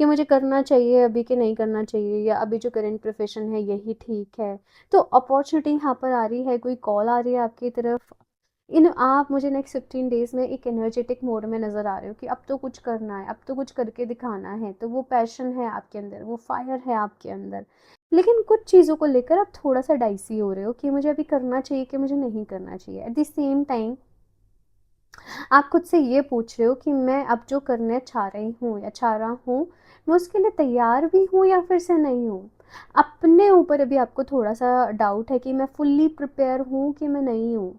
कि मुझे करना चाहिए अभी कि नहीं करना चाहिए, या अभी जो करंट प्रोफेशन है यही ठीक है। तो अपॉर्चुनिटी यहाँ पर आ रही है, कोई कॉल आ रही है आपकी तरफ। आप मुझे नेक्स्ट 15 डेज में एक एनर्जेटिक मोड में नज़र आ रहे हो कि अब तो कुछ करना है, अब तो कुछ करके दिखाना है। तो वो पैशन है आपके अंदर, वो फायर है आपके अंदर, लेकिन कुछ चीज़ों को लेकर आप थोड़ा सा डाइसी हो रहे हो कि मुझे अभी करना चाहिए कि मुझे नहीं करना चाहिए। एट द सेम टाइम आप खुद से ये पूछ रहे हो कि मैं अब जो करना चाह रही हूँ या चाह रहा हूँ, मैं उसके लिए तैयार भी हूँ या फिर से नहीं हूँ। अपने ऊपर अभी आपको थोड़ा सा डाउट है कि मैं फुल्ली प्रिपेयर हूँ कि मैं नहीं हूँ।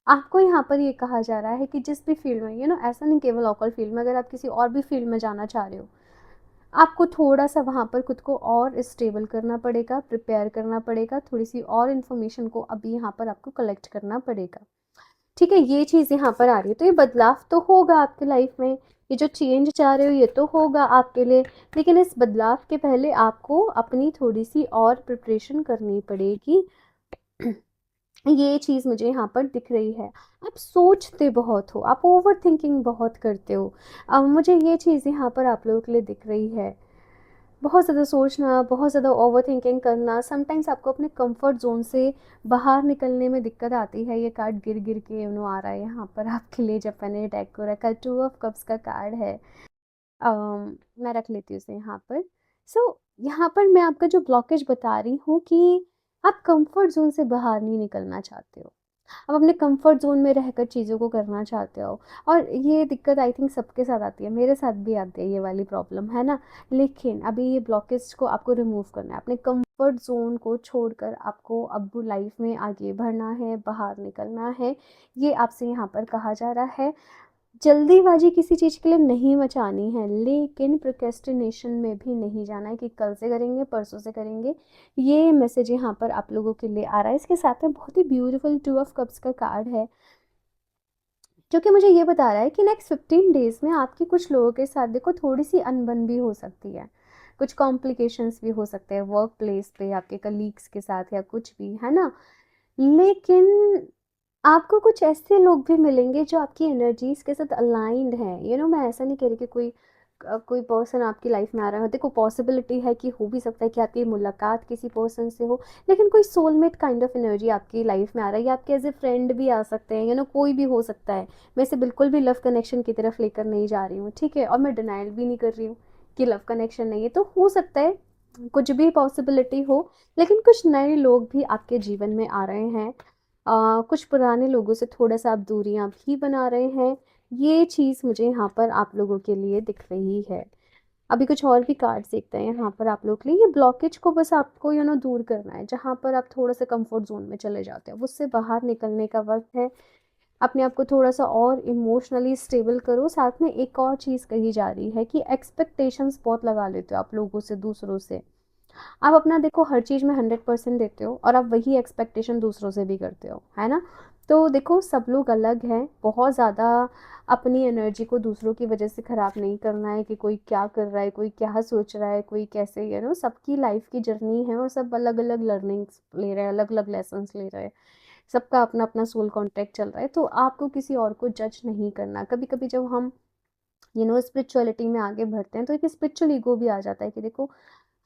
आपको यहाँ पर ये कहा जा रहा है कि जिस भी फील्ड में, ऐसा नहीं केवल लोकल फील्ड में, अगर आप किसी और भी फील्ड में जाना चाह रहे हो, आपको थोड़ा सा वहाँ पर खुद को और स्टेबल करना पड़ेगा, प्रिपेयर करना पड़ेगा, थोड़ी सी और इन्फॉर्मेशन को अभी यहाँ पर आपको कलेक्ट करना पड़ेगा। ठीक है, ये चीज़ यहाँ पर आ रही है, तो ये बदलाव तो होगा आपके लाइफ में, ये जो चेंज चाह रहे हो ये तो होगा आपके लिए। लेकिन इस बदलाव के पहले आपको अपनी थोड़ी सी और प्रिपरेशन करनी पड़ेगी। ये चीज़ मुझे यहाँ पर दिख रही है। आप सोचते बहुत हो, आप ओवर थिंकिंग बहुत करते हो। अब मुझे ये चीज़ यहाँ पर आप लोगों के लिए दिख रही है। बहुत ज़्यादा सोचना, बहुत ज़्यादा ओवर थिंकिंग करना, समटाइम्स आपको अपने कंफर्ट जोन से बाहर निकलने में दिक्कत आती है। ये कार्ड गिर गिर के आ रहा है यहाँ पर आपके लिए, जब मैंने डेक को रखा। 2 ऑफ कप्स का कार्ड है। मैं रख लेती हूँ उसे यहाँ पर। यहाँ पर मैं आपका जो ब्लॉकेज बता रही हूँ कि आप कंफर्ट जोन से बाहर नहीं निकलना चाहते हो, आप अपने कंफर्ट जोन में रहकर चीज़ों को करना चाहते हो। और ये दिक्कत आई थिंक सबके साथ आती है, मेरे साथ भी आती है ये वाली प्रॉब्लम, है ना। लेकिन अभी ये ब्लॉकेज को आपको रिमूव करना है, अपने कंफर्ट जोन को छोड़कर आपको अब लाइफ में आगे बढ़ना है, बाहर निकलना है। ये आपसे यहाँ पर कहा जा रहा है। जल्दीबाजी किसी चीज़ के लिए नहीं मचानी है, लेकिन प्रोक्रेस्टिनेशन में भी नहीं जाना है कि कल से करेंगे, परसों से करेंगे। ये मैसेज यहाँ पर आप लोगों के लिए आ रहा है। इसके साथ में बहुत ही ब्यूटीफुल 2 ऑफ कप्स का कार्ड है, जो कि मुझे ये बता रहा है कि नेक्स्ट 15 डेज में आपकी कुछ लोगों के साथ देखो थोड़ी सी अनबन भी हो सकती है, कुछ कॉम्प्लिकेशंस भी हो सकते हैं वर्क प्लेस पे, आपके कलीग्स के साथ या कुछ भी, है ना। लेकिन आपको कुछ ऐसे लोग भी मिलेंगे जो आपकी एनर्जीज के साथ अलाइंड हैं। मैं ऐसा नहीं कह रही कि कोई पर्सन आपकी लाइफ में आ रहा है। देखो, पॉसिबिलिटी है कि हो भी सकता है कि आपकी मुलाकात किसी पर्सन से हो, लेकिन कोई सोलमेट काइंड ऑफ एनर्जी आपकी लाइफ में आ रहा है, या आपके एज ए फ्रेंड भी आ सकते हैं, कोई भी हो सकता है। मैं इसे बिल्कुल भी लव कनेक्शन की तरफ लेकर नहीं जा रही हूँ, ठीक है, और मैं डिनाइल भी नहीं कर रही हूँ कि लव कनेक्शन नहीं है। तो हो सकता है कुछ भी पॉसिबिलिटी हो, लेकिन कुछ नए लोग भी आपके जीवन में आ रहे हैं। कुछ पुराने लोगों से थोड़ा सा आप दूरियां भी बना रहे हैं। ये चीज़ मुझे यहाँ पर आप लोगों के लिए दिख रही है। अभी कुछ और भी कार्ड्स देखते हैं यहाँ पर आप लोग के लिए। ये ब्लॉकेज को बस आपको दूर करना है, जहाँ पर आप थोड़ा सा कंफर्ट जोन में चले जाते हो, उससे बाहर निकलने का वक्त है। अपने आप को थोड़ा सा और इमोशनली स्टेबल करो। साथ में एक और चीज़ कही जा रही है कि एक्सपेक्टेशंस बहुत लगा लेते हो आप लोगों से, दूसरों से। आप अपना देखो हर चीज़ में 100% देते हो, और आप वही एक्सपेक्टेशन दूसरों से भी करते हो, है ना। तो देखो, सब लोग अलग हैं, बहुत ज़्यादा अपनी एनर्जी को दूसरों की वजह से ख़राब नहीं करना है कि कोई क्या कर रहा है, कोई क्या सोच रहा है, कोई कैसे, सबकी लाइफ की जर्नी है और सब अलग अलग लर्निंग्स ले रहे हैं, अलग अलग लेसन्स ले रहे हैं। सबका अपना अपना सोल कॉन्ट्रैक्ट चल रहा है, तो आपको किसी और को जज नहीं करना। कभी कभी जब हम स्पिरिचुअलिटी में आगे बढ़ते हैं तो एक स्पिरिचुअल ईगो भी आ जाता है कि देखो,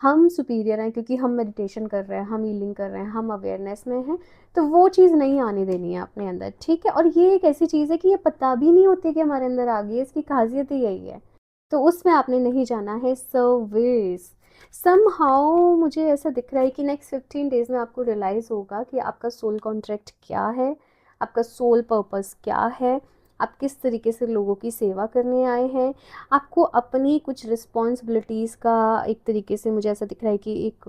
हम सुपीरियर हैं क्योंकि हम मेडिटेशन कर रहे हैं, हम हीलिंग कर रहे हैं, हम अवेयरनेस में हैं, तो वो चीज़ नहीं आने देनी है अपने अंदर, ठीक है। और ये एक ऐसी चीज़ है कि ये पता भी नहीं होती कि हमारे अंदर आ गई है, इसकी खासियत ही यही है। तो उसमें आपने नहीं जाना है सर्विस। समहाउ मुझे ऐसा दिख रहा है कि नेक्स्ट 15 डेज में आपको रियलाइज़ होगा कि आपका सोल कॉन्ट्रैक्ट क्या है, आपका सोल पर्पस क्या है, आप किस तरीके से लोगों की सेवा करने आए हैं। आपको अपनी कुछ रिस्पॉन्सिबिलिटीज़ का एक तरीके से मुझे ऐसा दिख रहा है कि एक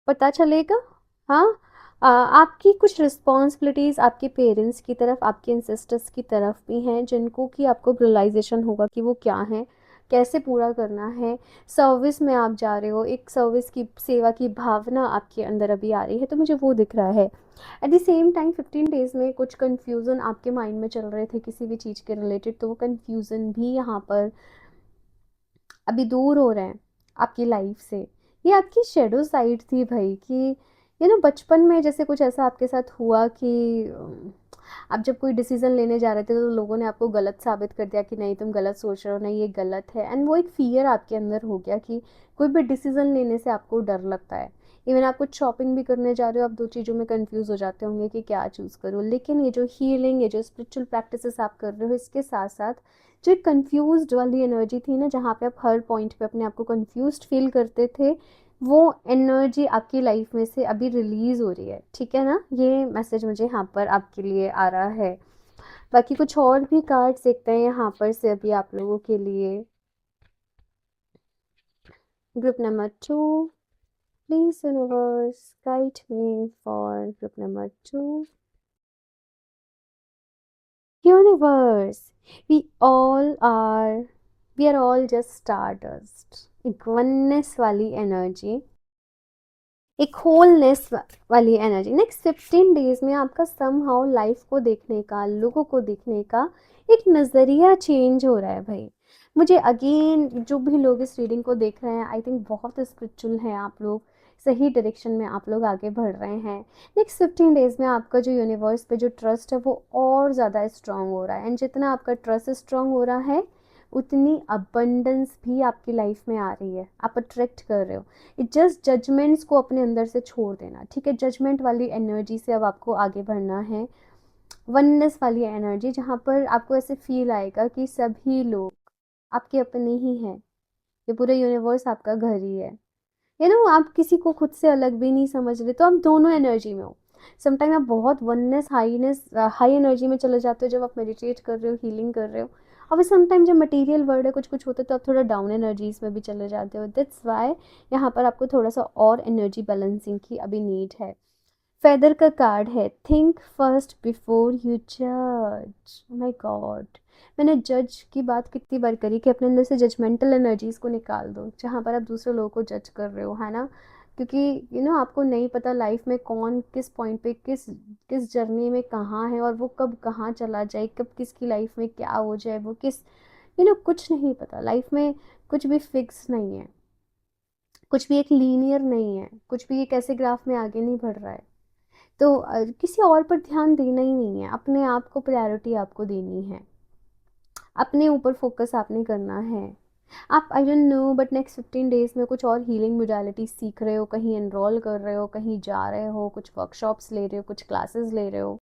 पता चलेगा। हाँ, आपकी कुछ रिस्पॉन्सिबिलिटीज़ आपके पेरेंट्स की तरफ, आपके इंसेस्टर्स की तरफ भी हैं, जिनको कि आपको रियलाइजेशन होगा कि वो क्या हैं, कैसे पूरा करना है। सर्विस में आप जा रहे हो, एक सर्विस की सेवा की भावना आपके अंदर अभी आ रही है, तो मुझे वो दिख रहा है। At the same time 15 days में कुछ कन्फ्यूज़न आपके माइंड में चल रहे थे किसी भी चीज़ के रिलेटेड, तो वो कन्फ्यूज़न भी यहाँ पर अभी दूर हो रहे हैं आपकी लाइफ से। ये आपकी शेडो साइड थी भाई, कि बचपन में जैसे कुछ ऐसा आपके साथ हुआ कि आप जब कोई डिसीजन लेने जा रहे थे तो लोगों ने आपको गलत साबित कर दिया कि नहीं तुम गलत सोच रहे हो, नहीं ये गलत है, एंड वो एक फियर आपके अंदर हो गया कि कोई भी डिसीजन लेने से आपको डर लगता है। इवन आप कुछ शॉपिंग भी करने जा रहे हो, आप दो चीज़ों में कंफ्यूज हो जाते होंगे कि क्या चूज़ करूँ। लेकिन ये जो हीलिंग, ये जो स्पिरिचुअल प्रैक्टिसेस आप कर रहे हो, इसके साथ साथ जो एक कन्फ्यूज़्ड वाली एनर्जी थी ना, जहाँ पे आप हर पॉइंट पे अपने आप को कन्फ्यूज़्ड फ़ील करते थे, वो एनर्जी आपकी लाइफ में से अभी रिलीज़ हो रही है, ठीक है ना? ये मैसेज मुझे यहाँ पर आपके लिए आ रहा है। बाकी कुछ और भी कार्ड्स देखते हैं यहाँ पर से अभी आप लोगों के लिए। Group number 2, please universe guide me for group number 2। Universe, we are all just stardust. एक oneness वाली एनर्जी, एक होलनेस वाली एनर्जी। नेक्स्ट 15 डेज में आपका समहाउ लाइफ को देखने का, लोगों को देखने का एक नज़रिया चेंज हो रहा है भाई। मुझे अगेन जो भी लोग इस रीडिंग को देख रहे हैं, आई थिंक बहुत स्पिरिचुअल हैं आप लोग, सही डायरेक्शन में आप लोग आगे बढ़ रहे हैं। नेक्स्ट 15 डेज में आपका जो यूनिवर्स पे जो ट्रस्ट है वो और ज़्यादा स्ट्रांग हो रहा है, एंड जितना आपका ट्रस्ट स्ट्रांग हो रहा है उतनी अबंडेंस भी आपकी लाइफ में आ रही है, आप अट्रैक्ट कर रहे हो। जस्ट जजमेंट्स को अपने अंदर से छोड़ देना, ठीक है। जजमेंट वाली एनर्जी से अब आपको आगे बढ़ना है। वननेस वाली एनर्जी, जहाँ पर आपको ऐसे फील आएगा कि सभी लोग आपके अपने ही हैं, ये पूरा यूनिवर्स आपका घर ही है। आप किसी को खुद से अलग भी नहीं समझ रहे, तो आप दोनों एनर्जी में हो। समटाइम आप बहुत वननेस हाई एनर्जी में चले जाते हो जब आप मेडिटेट कर रहे हो, हीलिंग कर रहे हो। और फिर समटाइम जब मटेरियल वर्ल्ड है, कुछ कुछ होता है, तो आप थोड़ा डाउन एनर्जीज में भी चले जाते हो। दैट्स वाई यहाँ पर आपको थोड़ा सा और एनर्जी बैलेंसिंग की अभी नीड है। फेदर का कार्ड है, थिंक फर्स्ट बिफोर यू जज। माय गॉड, मैंने जज की बात कितनी बार करी कि अपने अंदर से जजमेंटल एनर्जीज को निकाल दो, जहाँ पर आप दूसरे लोगों को जज कर रहे हो, है ना। क्योंकि आपको नहीं पता लाइफ में कौन किस पॉइंट पे, किस किस जर्नी में कहाँ है, और वो कब कहाँ चला जाए, कब किसकी लाइफ में क्या हो जाए, वो किस कुछ नहीं पता लाइफ में। कुछ भी फिक्स नहीं है, कुछ भी एक लीनियर नहीं है, कुछ भी एक ऐसे ग्राफ में आगे नहीं बढ़ रहा है। तो किसी और पर ध्यान देना ही नहीं है, अपने आप को प्रायोरिटी आपको देनी है, अपने ऊपर फोकस आपने करना है। आप I don't know but next 15 days में कुछ और हीलिंग मोडालिटी सीख रहे हो, कहीं एनरोल कर रहे हो, कहीं जा रहे हो, कुछ वर्कशॉप्स ले रहे हो, कुछ क्लासेस ले रहे हो,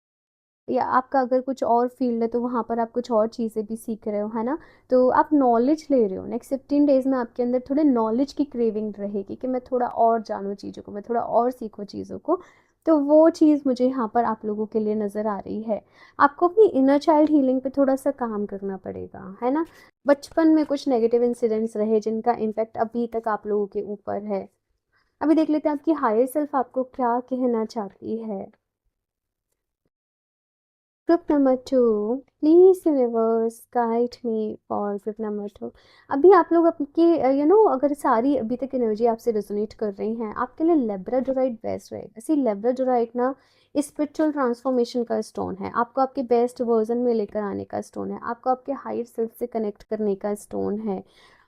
या आपका अगर कुछ और फील्ड है तो वहाँ पर आप कुछ और चीज़ें भी सीख रहे हो, है ना। तो आप नॉलेज ले रहे हो। नेक्स्ट 15 डेज में आपके अंदर थोड़े नॉलेज की क्रेविंग रहेगी कि मैं थोड़ा और जानूँ चीज़ों को, मैं थोड़ा और सीखूँ चीज़ों को। तो वो चीज़ मुझे यहाँ पर आप लोगों के लिए नज़र आ रही है। आपको अपनी इनर चाइल्ड हीलिंग पे थोड़ा सा काम करना पड़ेगा, है ना। बचपन में कुछ नेगेटिव इंसिडेंट्स रहे जिनका इम्पैक्ट अभी तक आप लोगों के ऊपर है। अभी देख लेते हैं आपकी हायर सेल्फ आपको क्या कहना चाहती है। Group number 2, please universe guide me for group number 2। अभी आप लोग आपके अगर सारी अभी तक एनर्जी आपसे रेजोनेट कर रही हैं, आपके लिए लेब्राडोराइट बेस्ट रहेगा। सी लेब्राडोराइट ना स्पिरिचुअल ट्रांसफॉर्मेशन का स्टोन है, आपको आपके बेस्ट वर्जन में लेकर आने का स्टोन है, आपको आपके हायर सेल्फ से कनेक्ट करने का स्टोन है।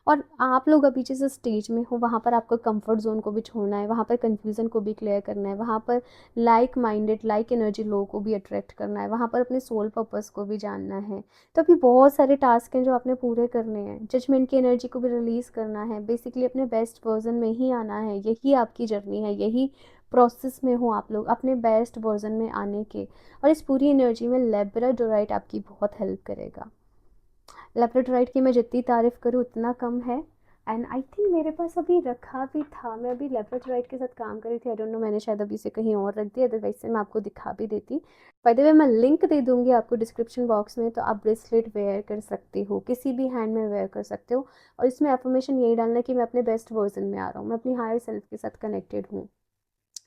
और आप लोग अभी जिस स्टेज में हो वहाँ पर आपको कंफर्ट ज़ोन को भी छोड़ना है, वहाँ पर कन्फ्यूज़न को भी क्लियर करना है, वहाँ पर लाइक माइंडेड लाइक एनर्जी लोगों को भी अट्रैक्ट करना है, वहाँ पर अपने सोल पर्पस को भी जानना है। तो अभी बहुत सारे टास्क हैं जो आपने पूरे करने हैं, जजमेंट की एनर्जी को भी रिलीज़ करना है, बेसिकली अपने बेस्ट वर्जन में ही आना है, यही आपकी जर्नी है, यही प्रोसेस में हो आप लोग अपने बेस्ट वर्जन में आने के। और इस पूरी एनर्जी में लेब्राडोराइट आपकी बहुत हेल्प करेगा। लेब्राडोराइट की मैं जितनी तारीफ़ करूँ उतना कम है। एंड आई थिंक मेरे पास अभी रखा भी था, मैं अभी लेब्राडोराइट के साथ काम कर रही थी, आई डोंट नो मैंने शायद अभी से कहीं और रख दिया, अदरवाइज से मैं आपको दिखा भी देती। बाय द वे मैं लिंक दे दूँगी आपको डिस्क्रिप्शन बॉक्स में, तो आप ब्रेसलेट वेयर कर सकते हो, किसी भी हैंड में वेयर कर सकते हो। और इसमें अफर्मेशन यही डालना है कि मैं अपने बेस्ट वर्जन में आ रहा हूँ, मैं अपनी हायर सेल्फ के साथ कनेक्टेड हूँ,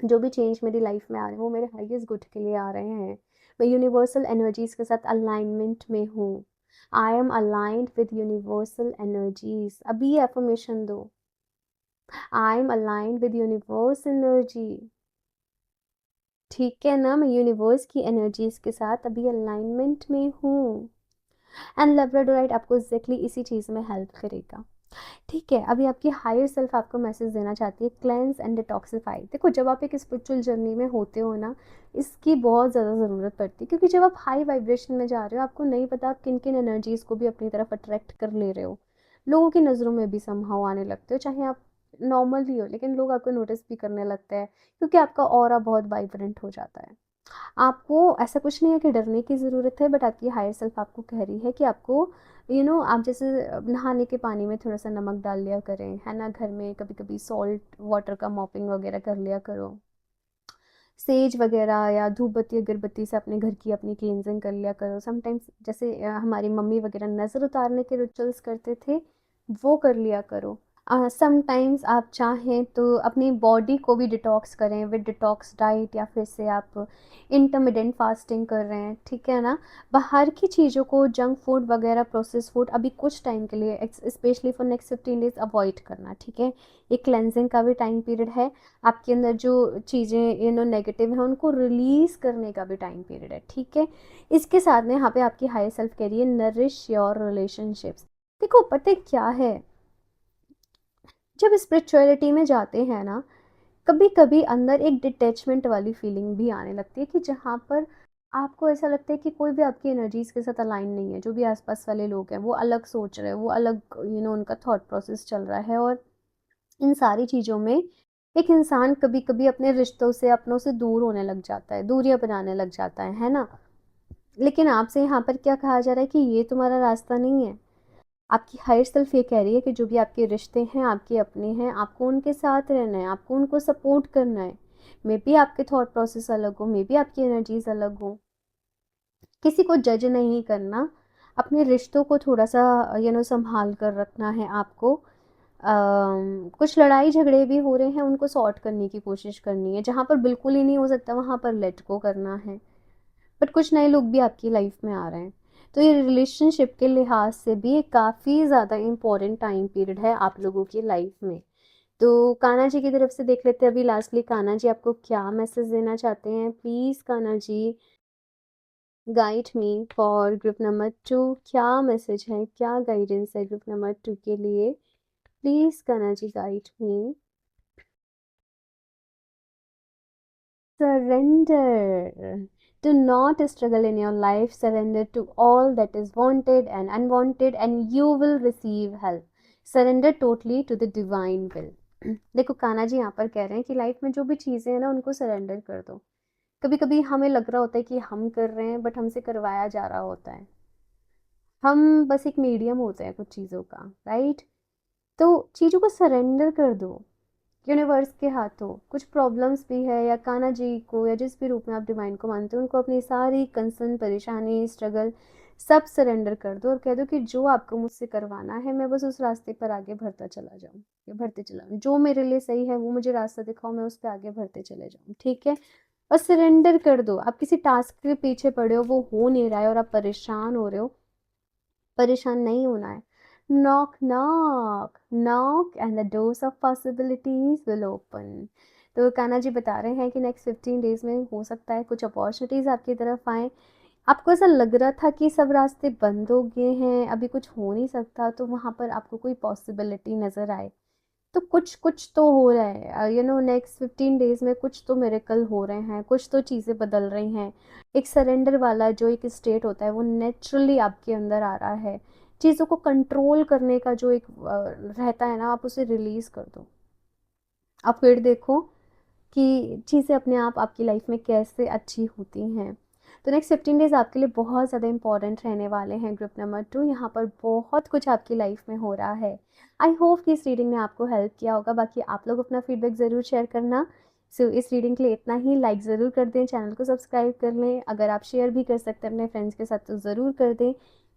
जो भी चेंज मेरी लाइफ में आ रहे हैं वो मेरे हाईएस्ट गुड के लिए आ रहे हैं, मैं यूनिवर्सल एनर्जीज के साथ अलाइनमेंट में हूँ। I am aligned with universal energies, अभी ये एफर्मेशन दो, I am aligned with universe energy. ठीक है ना, मैं यूनिवर्स की एनर्जीज के साथ अभी अलाइनमेंट में हूँ। एंड लेब्राडोराइट आपको एग्जैक्टली इसी चीज़ में हेल्प करेगा। ठीक है, अभी आपकी हायर सेल्फ आपको मैसेज देना चाहती है, क्लेंस एंड डिटॉक्सिफाई। देखो जब आप एक स्पिरिचुअल जर्नी में होते हो ना, इसकी बहुत ज़्यादा ज़रूरत पड़ती है, क्योंकि जब आप हाई वाइब्रेशन में जा रहे हो आपको नहीं पता आप किन किन एनर्जीज़ को भी अपनी तरफ अट्रैक्ट कर ले रहे हो, लोगों की नज़रों में भी समहाउ आने लगते हो, चाहे आप नॉर्मल ही हो लेकिन लोग आपको नोटिस भी करने लगते हैं, क्योंकि आपका ऑरा बहुत वाइब्रेंट हो जाता है। आपको ऐसा कुछ नहीं है कि डरने की ज़रूरत है, बट आपकी हायर सेल्फ आपको कह रही है कि आपको आप जैसे नहाने के पानी में थोड़ा सा नमक डाल लिया करें, है ना, घर में कभी कभी सॉल्ट वाटर का मॉपिंग वगैरह कर लिया करो, सेज वगैरह या धूप बत्ती अगरबत्ती से अपने घर की अपनी क्लींजिंग कर लिया करो। समटाइम्स जैसे हमारी मम्मी वगैरह नज़र उतारने के रिचुअल्स करते थे, वो कर लिया करो। समटाइम्स आप चाहें तो अपनी बॉडी को भी डिटॉक्स करें विद डिटॉक्स डाइट, या फिर से आप इंटरमिटेंट फास्टिंग कर रहे हैं, ठीक है ना। बाहर की चीज़ों को, जंक फूड वगैरह, प्रोसेस फूड अभी कुछ टाइम के लिए specially for next 15 days avoid करना, ठीक है। एक क्लेंजिंग का भी टाइम पीरियड है, आपके अंदर जो चीज़ें नेगेटिव हैं उनको रिलीज़ करने का भी टाइम पीरियड है, ठीक है। इसके साथ में यहाँ पे आपकी हाई सेल्फ कह रही है नरिश योर रिलेशनशिप्स। देखो पता है क्या है, जब स्पिरिचुअलिटी में जाते हैं ना, कभी कभी अंदर एक डिटैचमेंट वाली फीलिंग भी आने लगती है, कि जहाँ पर आपको ऐसा लगता है कि कोई भी आपकी एनर्जीज के साथ अलाइन नहीं है, जो भी आसपास वाले लोग हैं वो अलग सोच रहे हैं, वो अलग उनका थॉट प्रोसेस चल रहा है। और इन सारी चीज़ों में एक इंसान कभी कभी अपने रिश्तों से, अपनों से दूर होने लग जाता है, दूरियां बनाने लग जाता है ना। लेकिन आपसे यहाँ पर क्या कहा जा रहा है कि ये तुम्हारा रास्ता नहीं है। आपकी हायर सेल्फ ये कह रही है कि जो भी आपके रिश्ते हैं आपके अपने हैं, आपको उनके साथ रहना है, आपको उनको सपोर्ट करना है। मे बी आपके थॉट प्रोसेस अलग हो, मे बी आपकी एनर्जीज अलग हो, किसी को जज नहीं करना, अपने रिश्तों को थोड़ा सा संभाल कर रखना है आपको। कुछ लड़ाई झगड़े भी हो रहे हैं उनको सॉर्ट करने की कोशिश करनी है, जहाँ पर बिल्कुल ही नहीं हो सकता वहाँ पर लेट गो करना है। बट कुछ नए लोग भी आपकी लाइफ में आ रहे हैं, तो ये रिलेशनशिप के लिहाज से भी काफ़ी ज़्यादा इम्पोर्टेंट टाइम पीरियड है आप लोगों की लाइफ में। तो कान्हा जी की तरफ से देख लेते हैं अभी लास्टली कान्हा जी आपको क्या मैसेज देना चाहते हैं। Please Kanha ji guide me for group number 2, क्या मैसेज है, क्या गाइडेंस है ग्रुप नंबर 2 के लिए। Please Kanha ji guide me. Surrender. Do not struggle in your life. Surrender to all that is wanted and unwanted, and you will receive help. Surrender totally to the divine will. देखो कान्हा जी यहाँ पर कह रहे हैं कि लाइफ में जो भी चीज़ें हैं ना उनको सरेंडर कर दो। कभी कभी हमें लग रहा होता है कि हम कर रहे हैं, बट हमसे करवाया जा रहा होता है, हम बस एक मीडियम होते हैं कुछ चीज़ों का, राइट। तो चीज़ों को सरेंडर कर दो यूनिवर्स के हाथों। कुछ प्रॉब्लम्स भी है, या कान्हा जी को या जिस भी रूप में आप डिवाइन को मानते हो उनको अपनी सारी कंसर्न, परेशानी, स्ट्रगल सब सरेंडर कर दो, और कह दो कि जो आपको मुझसे करवाना है मैं बस उस रास्ते पर आगे बढ़ता चला जाऊँ, या बढ़ते चला, जो मेरे लिए सही है वो मुझे रास्ता दिखाओ, मैं उस पर आगे बढ़ते चले जाऊँ, ठीक है। और सरेंडर कर दो। आप किसी टास्क के पीछे पड़े हो नहीं रहा है और आप परेशान हो रहे हो, परेशान नहीं होना है। Knock knock knock and the doors of possibilities will open. तो कान्हा जी बता रहे हैं कि नेक्स्ट 15 डेज में हो सकता है कुछ अपॉर्चुनिटीज़ आपकी तरफ आए, आपको ऐसा लग रहा था कि सब रास्ते बंद हो गए हैं, अभी कुछ हो नहीं सकता, तो वहाँ पर आपको कोई पॉसिबिलिटी नज़र आए। तो कुछ कुछ तो हो रहा है, नेक्स्ट 15 डेज में कुछ तो मिरेकल हो रहे हैं, कुछ तो चीज़ें बदल रही हैं। एक सरेंडर वाला जो एक स्टेट होता है वो नेचुरली आपके अंदर आ रहा है। चीज़ों को कंट्रोल करने का जो एक रहता है ना, आप उसे रिलीज़ कर दो। आप फिर देखो कि चीज़ें अपने आप आपकी लाइफ में कैसे अच्छी होती हैं। तो नेक्स्ट 15 डेज आपके लिए बहुत ज़्यादा इंपॉर्टेंट रहने वाले हैं ग्रुप नंबर 2। यहाँ पर बहुत कुछ आपकी लाइफ में हो रहा है। आई होप कि इस रीडिंग ने आपको हेल्प किया होगा। बाकी आप लोग अपना फीडबैक ज़रूर शेयर करना। इस रीडिंग के लिए इतना ही। लाइक ज़रूर कर दें, चैनल को सब्सक्राइब कर लें। अगर आप शेयर भी कर सकते हैं अपने फ्रेंड्स के साथ तो ज़रूर कर दें।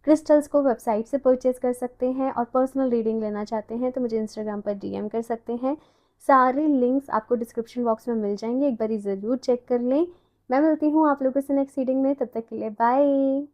क्रिस्टल्स को वेबसाइट से परचेज़ कर सकते हैं, और पर्सनल रीडिंग लेना चाहते हैं तो मुझे इंस्टाग्राम पर डीएम कर सकते हैं। सारे लिंक्स आपको डिस्क्रिप्शन बॉक्स में मिल जाएंगे, एक बारी ज़रूर चेक कर लें। मैं मिलती हूँ आप लोगों से नेक्स्ट रीडिंग में, तब तक के लिए बाय।